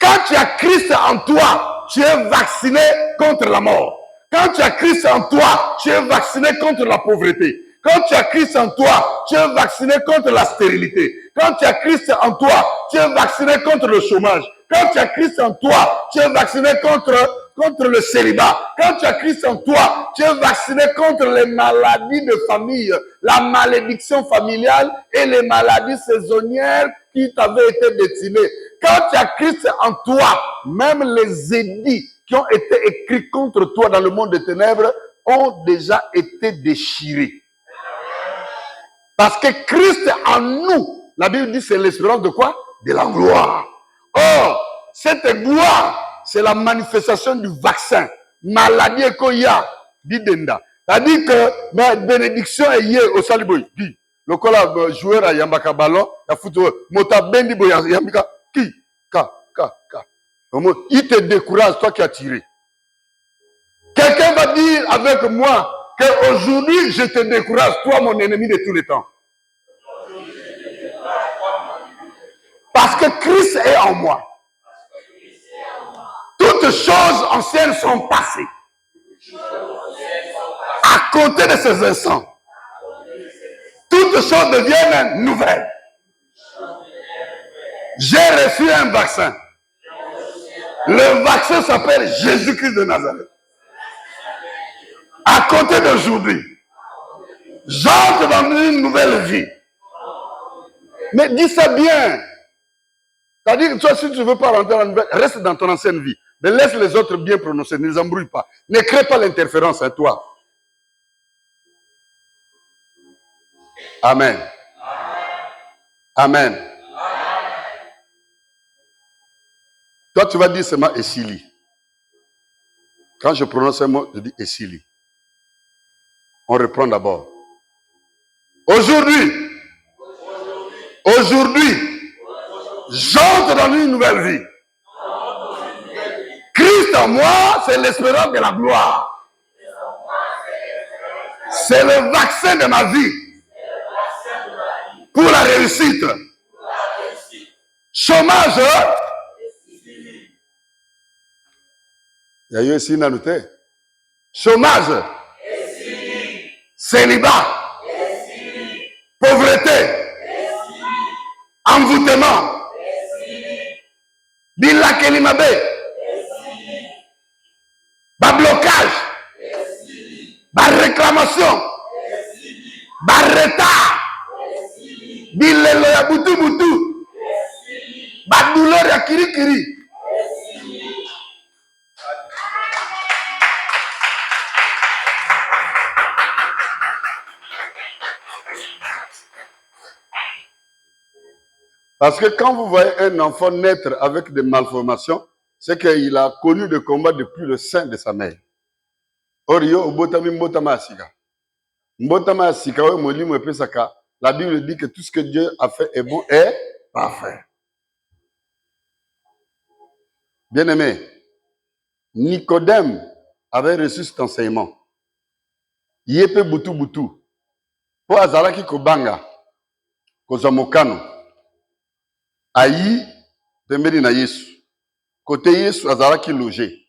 Quand tu as Christ en toi, tu es vacciné contre la mort. Quand tu as Christ en toi, tu es vacciné contre la pauvreté. Quand tu as Christ en toi, tu es vacciné contre la stérilité. Quand tu as Christ en toi, tu es vacciné contre le chômage. Quand tu as Christ en toi, tu es vacciné contre le célibat. Quand tu as Christ en toi, tu es vacciné contre les maladies de famille, la malédiction familiale et les maladies saisonnières qui t'avaient été destinées. Quand tu as Christ en toi, même les édits qui ont été écrits contre toi dans le monde des ténèbres ont déjà été déchirés. Parce que Christ en nous, la Bible dit c'est l'espérance de quoi? De la gloire. Or, cette gloire, c'est la manifestation du vaccin. Maladie et koya, dit Denda. C'est-à-dire que ma bénédiction est liée au saliboy. Dit, le cola joueur à Yambaka ballon, il y a football, mota bendi boy, Yambaka, qui? Ka. Il te décourage, toi qui as tiré. Quelqu'un va dire avec moi qu'aujourd'hui, je te décourage, toi mon ennemi de tous les temps. Parce que Christ est en moi. Toutes choses anciennes sont passées. À côté de ces instants, toutes choses deviennent nouvelles. J'ai reçu un vaccin. Le vaccin s'appelle Jésus-Christ de Nazareth. À côté d'aujourd'hui, j'entre dans une nouvelle vie. Mais dis ça bien. C'est-à-dire que toi, si tu ne veux pas rentrer dans la nouvelle, reste dans ton ancienne vie. Mais laisse les autres bien prononcer, ne les embrouille pas. Ne crée pas l'interférence à toi. Amen. Amen. Toi, tu vas dire seulement Essili. Quand je prononce un mot, je dis Essili. On reprend d'abord. Aujourd'hui, j'entre dans une nouvelle vie. Christ en moi, c'est l'espérance de la gloire. C'est le vaccin de ma vie. Pour la réussite. Chômage. Il y a eu ici une année. Chômage. Célibat. Pauvreté. Envoûtement. Bilakelimabe. Bas blocage. Bas réclamation. Bas retard. Bilelo ya butu butu. Bas douleur ya kirikiri. Parce que quand vous voyez un enfant naître avec des malformations, c'est qu'il a connu des combats depuis le sein de sa mère. Orio obotami mbotama asika. Mbotama asika we molimo epesaka. La Bible dit que tout ce que Dieu a fait est bon et parfait. Bien-aimé, Nicodème avait reçu cet enseignement. Yepe butu butu. Po azalaki kobanga. Kozamokano. Ayi pembeni na Yesu. Côté Yesu azalaki logé.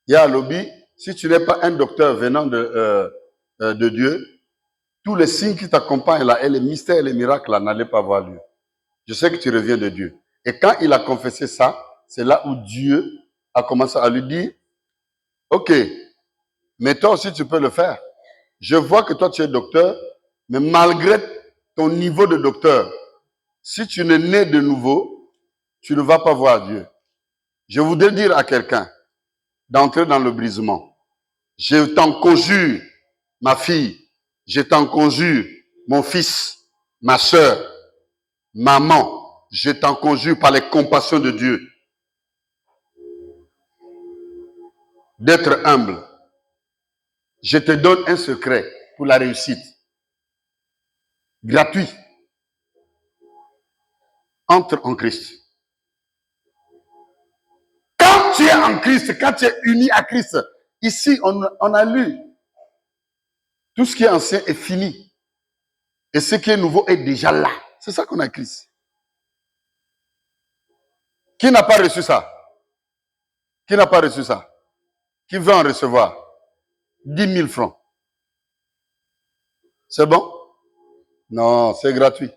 Ya lobby, si tu n'es pas un docteur venant de Dieu, tous les signes qui t'accompagnent là, et les mystères et les miracles là, n'allaient pas avoir lieu. Je sais que tu reviens de Dieu. Et quand il a confessé ça, c'est là où Dieu a commencé à lui dire, ok, mais toi aussi tu peux le faire. Je vois que toi tu es docteur, mais malgré ton niveau de docteur, si tu n'es né de nouveau, tu ne vas pas voir Dieu. Je voudrais dire à quelqu'un d'entrer dans le brisement. Je t'en conjure, ma fille, je t'en conjure, mon fils, ma soeur, maman, je t'en conjure par les compassions de Dieu d'être humble. Je te donne un secret pour la réussite. Gratuit. Entre en Christ. Quand tu es en Christ, quand tu es uni à Christ, ici on a lu, tout ce qui est ancien est fini. Et ce qui est nouveau est déjà là. C'est ça qu'on a écrit ici. Qui n'a pas reçu ça? Qui n'a pas reçu ça? Qui veut en recevoir? 10 000 francs. C'est bon? Non, c'est gratuit.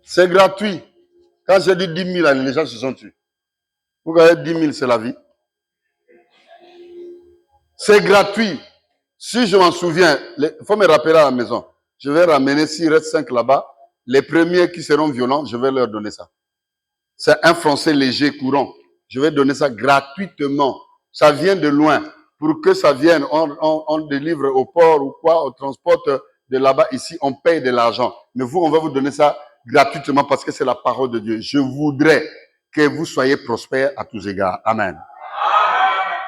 C'est gratuit. Quand j'ai dit 10 000, les gens se sont tués. Vous voyez, 10 000, c'est la vie. C'est gratuit. Si je m'en souviens, il faut me rappeler à la maison. Je vais ramener, s'il reste 5 là-bas, les premiers qui seront violents, je vais leur donner ça. C'est un français léger, courant. Je vais donner ça gratuitement. Ça vient de loin. Pour que ça vienne, on délivre au port ou quoi, on transporte de là-bas. Ici, on paye de l'argent. Mais vous, on va vous donner ça gratuitement parce que c'est la parole de Dieu. Je voudrais que vous soyez prospères à tous égards. Amen.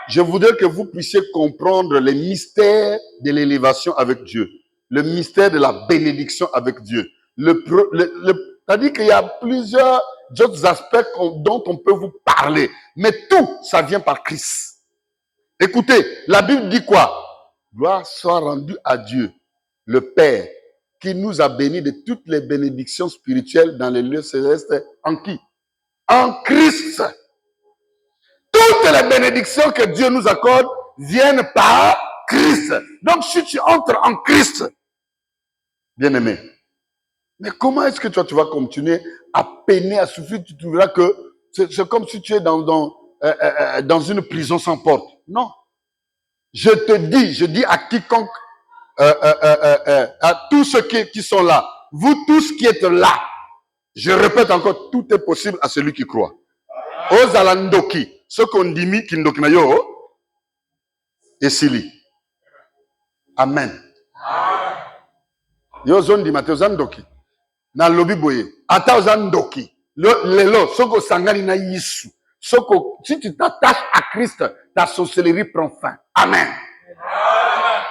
Je voudrais que vous puissiez comprendre les mystères de l'élévation avec Dieu. Le mystère de la bénédiction avec Dieu. C'est-à-dire qu'il y a plusieurs autres aspects dont on peut vous parler. Mais tout, ça vient par Christ. Écoutez, la Bible dit quoi? Gloire soit rendue à Dieu, le Père, qui nous a bénis de toutes les bénédictions spirituelles dans les lieux célestes. En qui? En Christ. Toutes les bénédictions que Dieu nous accorde viennent par Christ. Donc, si tu entres en Christ, bien-aimé, mais comment est-ce que toi, tu vas continuer à peiner, à souffrir? Tu trouveras que c'est comme si tu es dans une prison sans porte. Non. Je te dis, je dis à quiconque, à tous ceux qui sont là, vous tous qui êtes là, je répète encore, tout est possible à celui qui croit. Ozalandoki, ce qu'on dit mi kindoki na yo, et sili. Amen. Yo zone di Matteo zandoki. Na lobi boye. Ata zandoki. Lelo, soko sangani na Yesu. Soko, si tu t'attaches à Christ, ta sorcellerie prend fin. Amen.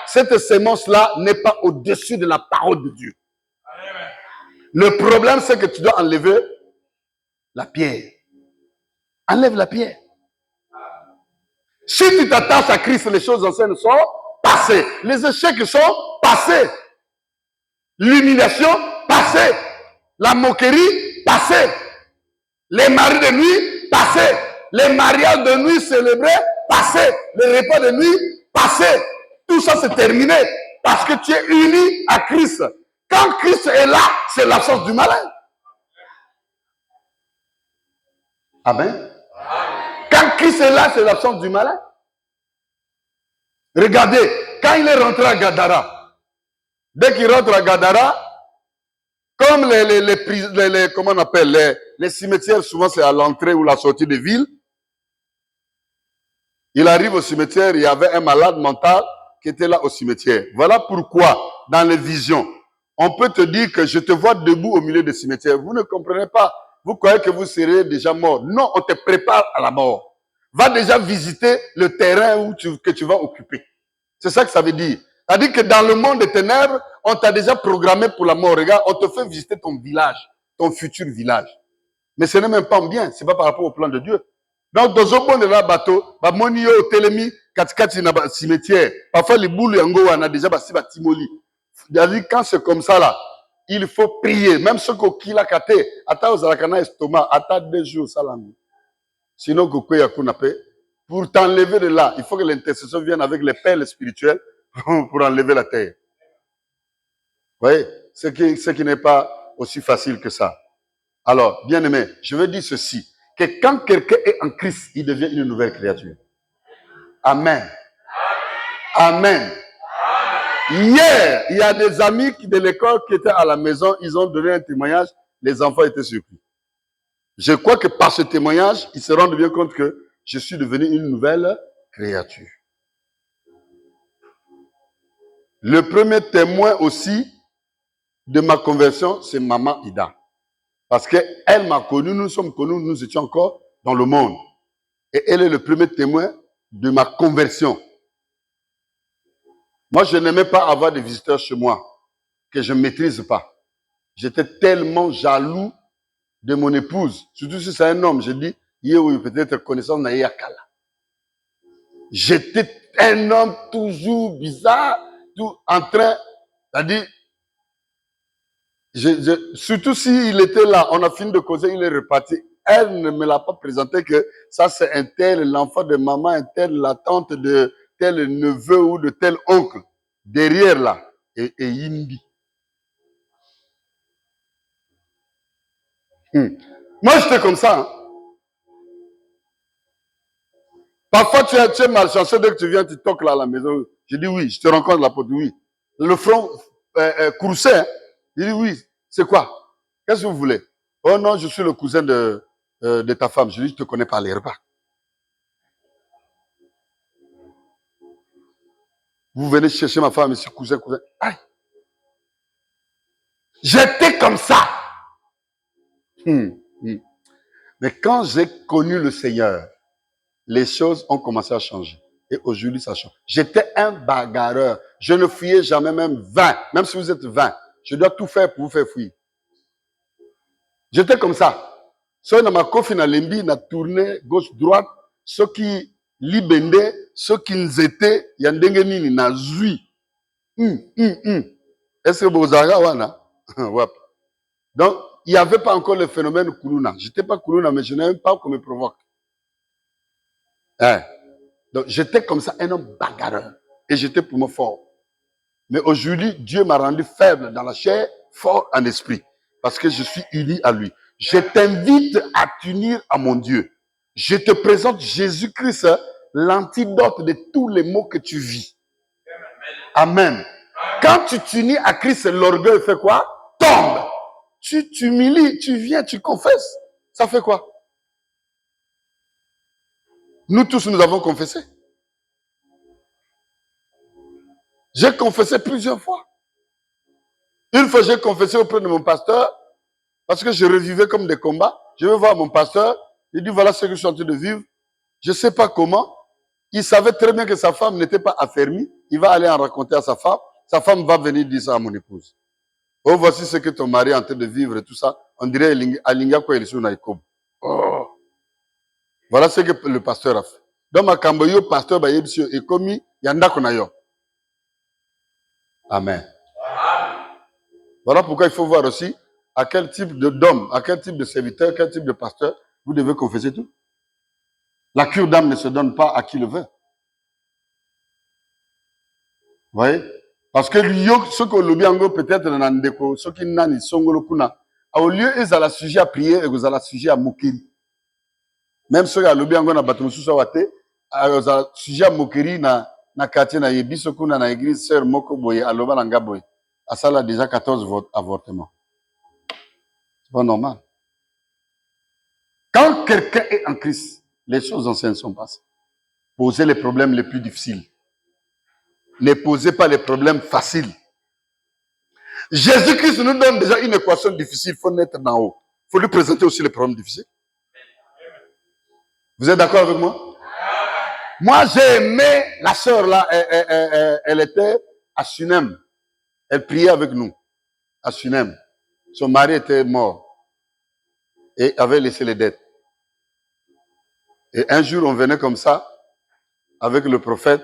Cette sémence-là n'est pas au-dessus de la parole de Dieu. Amen. Le problème, c'est que tu dois enlever la pierre. Enlève la pierre. Si tu t'attaches à Christ, les choses anciennes sont passées. Les échecs sont passés. L'humiliation, passée. La moquerie, passée. Les maris de nuit, passés. Les mariages de nuit célébrés, passés. Les repas de nuit, passés. Tout ça, c'est terminé. Parce que tu es uni à Christ. Quand Christ est là, c'est l'absence du malin. Amen. Quand Christ est là, c'est l'absence du malin. Regardez, quand il est rentré à Gadara, dès qu'il rentre à Gadara, comme comment on appelle, les cimetières, souvent c'est à l'entrée ou la sortie de ville, il arrive au cimetière, il y avait un malade mental qui était là au cimetière. Voilà pourquoi, dans les visions, On peut te dire que je te vois debout au milieu des cimetières. Vous ne comprenez pas. Vous croyez que vous serez déjà mort. Non, on te prépare à la mort. Va déjà visiter le terrain que tu vas occuper. C'est ça que ça veut dire. C'est-à-dire que dans le monde des ténèbres, on t'a déjà programmé pour la mort. Regarde, on te fait visiter ton village, ton futur village. Mais ce n'est même pas bien, ce n'est pas par rapport au plan de Dieu. Donc, dans un bon de la bateau, monio telemi, katikati na cimetière. Parfois, les boules yango on a déjà basi batimoli. C'est-à-dire, quand c'est comme ça là, il faut prier. Même ceux qui l'ont kate, ata ozalakana estomac, ata 2 jours salami. Sinon, pour t'enlever de là, il faut que l'intercession vienne avec les pelles spirituelles pour enlever la terre. Vous voyez, ce qui n'est pas aussi facile que ça. Alors, bien aimé, je veux dire ceci, que quand quelqu'un est en Christ, il devient une nouvelle créature. Amen. Amen. Hier, il y a des amis de l'école qui étaient à la maison, ils ont donné un témoignage, les enfants étaient surpris. Je crois que par ce témoignage, ils se rendent bien compte que je suis devenu une nouvelle créature. Le premier témoin aussi de ma conversion, c'est Maman Ida. Parce qu'elle m'a connu, nous sommes connus, nous étions encore dans le monde. Et elle est le premier témoin de ma conversion. Moi, je n'aimais pas avoir des visiteurs chez moi que je ne maîtrise pas. J'étais tellement jaloux de mon épouse. Surtout si c'est un homme. Je dis, peut-être connaissance n'a yakala. J'étais un homme toujours bizarre, tout en train, c'est-à-dire, surtout s'il était là, on a fini de causer, il est reparti. Elle ne me l'a pas présenté que ça c'est un tel, l'enfant de maman, un tel, la tante de tel neveu ou de tel oncle. Derrière là, et Yindi. Moi j'étais comme ça. Hein. Parfois tu es malchanceux dès que tu viens, tu toques là à la maison. Je dis oui, je te rencontre la porte, oui. Le front coursé, hein. Je dis oui, c'est quoi? Qu'est-ce que vous voulez? Oh non, je suis le cousin de ta femme. Je dis, je ne te connais pas les repas. Vous venez chercher ma femme ici, cousin. Aïe. J'étais comme ça. Mais quand j'ai connu le Seigneur, les choses ont commencé à changer. Et aujourd'hui, ça change. J'étais un bagarreur. Je ne fuyais jamais même 20. Même si vous êtes 20, je dois tout faire pour vous faire fuir. J'étais comme ça. Ceux qui m'ont confié dans l'embi, na tourné gauche-droite, ceux qui libéraient, ceux qui étaient, il y a des gens na zui. Est-ce que vous avez wana? Donc, il n'y avait pas encore le phénomène Kuluna. Je n'étais pas Kuluna, mais je n'aime pas qu'on me provoque. Hein? Donc, j'étais comme ça, un homme bagarreur. Et j'étais pour moi fort. Mais aujourd'hui, Dieu m'a rendu faible dans la chair, fort en esprit. Parce que je suis uni à lui. Je t'invite à t'unir à mon Dieu. Je te présente Jésus-Christ, l'antidote de tous les maux que tu vis. Amen. Quand tu t'unis à Christ, l'orgueil fait quoi? Tombe. Tu t'humilies, tu viens, tu confesses. Ça fait quoi? Nous tous, nous avons confessé. J'ai confessé plusieurs fois. Une fois, j'ai confessé auprès de mon pasteur, parce que je revivais comme des combats. Je vais voir mon pasteur, il dit, voilà ce que je suis en train de vivre. Je ne sais pas comment. Il savait très bien que sa femme n'était pas affermie. Il va aller en raconter à sa femme. Sa femme va venir dire ça à mon épouse. Oh, voici ce que ton mari est en train de vivre et tout ça. On dirait Alinga quoi il est sur Naïkob. Oh. Voilà ce que le pasteur a fait. Dans ma camboyo, pasteur Bayebsio est commis, yanda konayo. Amen. Voilà pourquoi il faut voir aussi à quel type d'homme, à quel type de serviteur, quel type de pasteur vous devez confesser tout. La cure d'âme ne se donne pas à qui le veut. Vous voyez? Parce que ce que l'obiango peut-être n'andeko, ce qui n'ani songolo kuna, au lieu ils ont la sujet à prier et vous avez la sujet à moquerie. Même ceux qui ont l'obiango na batumusu sawate, ils ont sujet à moquerie na quartier na yebiso kuna na église sœur moko boye aloba nanga boye. À ça là déjà 14 avortements. C'est pas normal. Quand quelqu'un est en Christ, les choses anciennes sont passées. Posez les problèmes les plus difficiles. Ne posez pas les problèmes faciles. Jésus-Christ nous donne déjà une équation difficile. Il faut naître d'en haut. Il faut lui présenter aussi les problèmes difficiles. Vous êtes d'accord avec moi? Moi, j'ai aimé la sœur là. Elle était à Sunem. Elle priait avec nous à Sunem. Son mari était mort et avait laissé les dettes. Et un jour, on venait comme ça avec le prophète.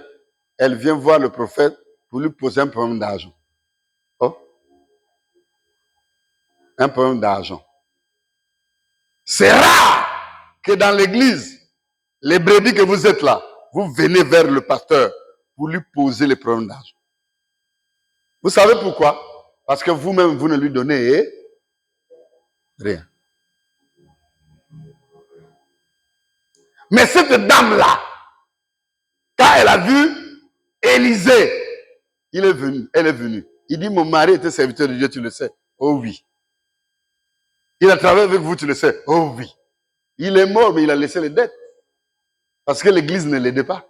Elle vient voir le prophète pour lui poser un problème d'argent. Oh. Un problème d'argent. C'est rare que dans l'église, les brebis que vous êtes là, vous venez vers le pasteur pour lui poser les problèmes d'argent. Vous savez pourquoi? Parce que vous-même, vous ne lui donnez rien. Mais cette dame-là, quand elle a vu Élisée, il est venu, elle est venue. Il dit, mon mari était serviteur de Dieu, tu le sais. Oh oui. Il a travaillé avec vous, tu le sais. Oh oui. Il est mort, mais il a laissé les dettes. Parce que l'église ne l'aidait pas.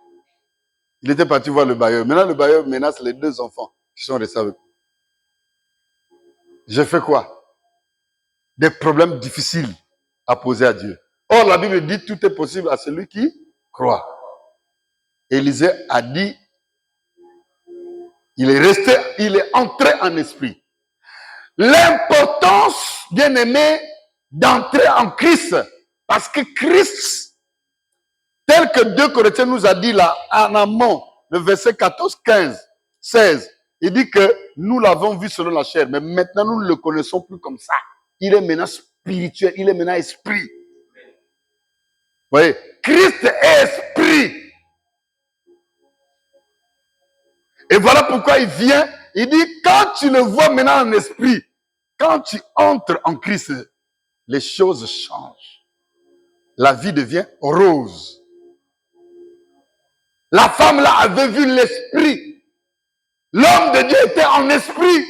Il était parti voir le bailleur. Maintenant, le bailleur menace les 2 enfants qui sont restés avec lui. J'ai fait quoi? Des problèmes difficiles à poser à Dieu. Or, la Bible dit tout est possible à celui qui croit. Élisée a dit, il est entré en esprit. L'importance, bien aimé, d'entrer en Christ. Parce que Christ, tel que 2 Corinthiens nous a dit là, en amont, le verset 14, 15, 16, il dit que nous l'avons vu selon la chair, mais maintenant nous ne le connaissons plus comme ça. Il est maintenant spirituel, il est maintenant esprit. Vous voyez, Christ est esprit. Et voilà pourquoi il vient, il dit, quand tu le vois maintenant en esprit, quand tu entres en Christ, les choses changent. La vie devient rose. La femme là avait vu l'esprit. L'homme de Dieu était en esprit.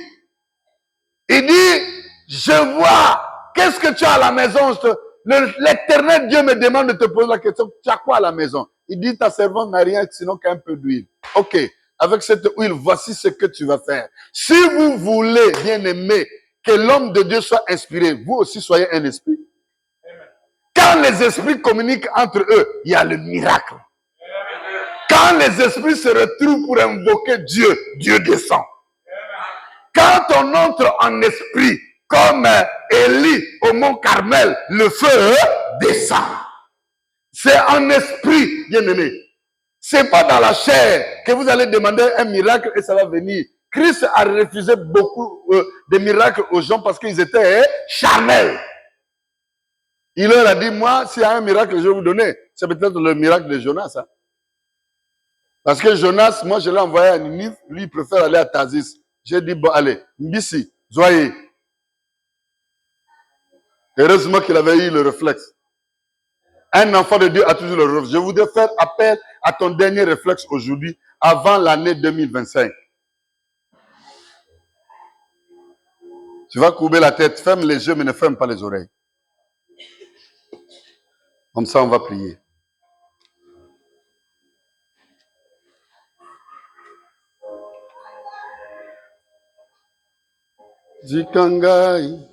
Il dit, je vois, qu'est-ce que tu as à la maison? L'éternel Dieu me demande de te poser la question, tu as quoi à la maison? Il dit, ta servante n'a rien sinon qu'un peu d'huile. Ok, avec cette huile, voici ce que tu vas faire. Si vous voulez, bien aimé, que l'homme de Dieu soit inspiré, vous aussi soyez un esprit. Quand les esprits communiquent entre eux, il y a le miracle. Quand les esprits se retrouvent pour invoquer Dieu, Dieu descend. Quand on entre en esprit, comme Élie au mont Carmel, le feu descend. C'est en esprit, bien aimé. C'est pas dans la chair que vous allez demander un miracle et ça va venir. Christ a refusé beaucoup de miracles aux gens parce qu'ils étaient charnels. Il leur a dit, moi, s'il y a un miracle que je vais vous donner, c'est peut-être le miracle de Jonas. Hein? Parce que Jonas, moi, je l'ai envoyé à Ninive, lui, il préfère aller à Tarsis. J'ai dit, bon, allez, Mbissi, Zoye. Heureusement qu'il avait eu le réflexe. Un enfant de Dieu a toujours le réflexe. Je voudrais faire appel à ton dernier réflexe aujourd'hui, avant l'année 2025. Tu vas courber la tête, ferme les yeux, mais ne ferme pas les oreilles. Comme ça, on va prier. Jikangai.